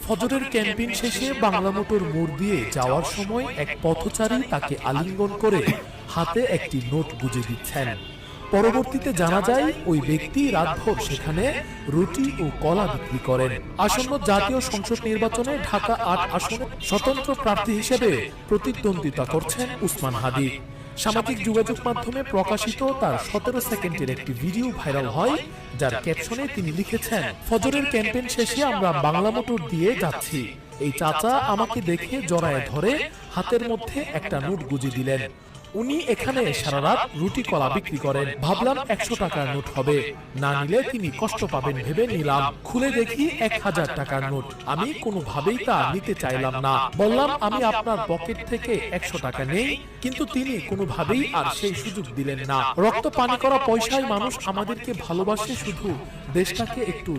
ফজরের ক্যাম্পেইন শেষে বাংলা মোটর মোড় দিয়ে যাওয়ার সময় এক পথচারী তাকে আলিঙ্গন করে হাতে একটি নোট গুঁজে দিচ্ছেন। পরবর্তীতে জানা যায় ওই ব্যক্তি রাতভর সেখানে রুটি ও কলা বিক্রি করেন। আসন্ন জাতীয় সংসদ নির্বাচনে ঢাকা ৮ আসনে স্বতন্ত্র প্রার্থী হিসেবে প্রতিদ্বন্দ্বিতা করছেন উসমান হাদী। সামাজিক যোগাযোগ মাধ্যমে প্রকাশিত তার ১৭ সেকেন্ডের একটি ভিডিও ভাইরাল হয়, যার ক্যাপশনে তিনি লিখেছেন, ফজরের ক্যাম্পেইন শেষে আমরা বাংলা মোটর দিয়ে যাচ্ছি। এই চাচা আমাকে দেখে জড়ায় ধরে হাতের মধ্যে একটা নোট গুঁজে দিলেন। উনি এখানে সারা রাত রুটি কলা বিক্রি করেন। ভাবলাম ১০০ টাকার নোট হবে, না নিলে তিনি কষ্ট পাবেন ভেবে নিলাম। খুলে দেখি ১০০০ টাকার নোট। আমি কোনোভাবেই তা নিতে চাইলাম না। বললাম আমি আপনার পকেট থেকে ১০০ টাকা নেই, কিন্তু তিনি কোনোভাবেই আর সেই সুযোগ দিলেন না। রক্ত পানি করা পয়সায় মানুষ আমাদেরকে ভালোবাসে, শুধু দেশটাকে একটু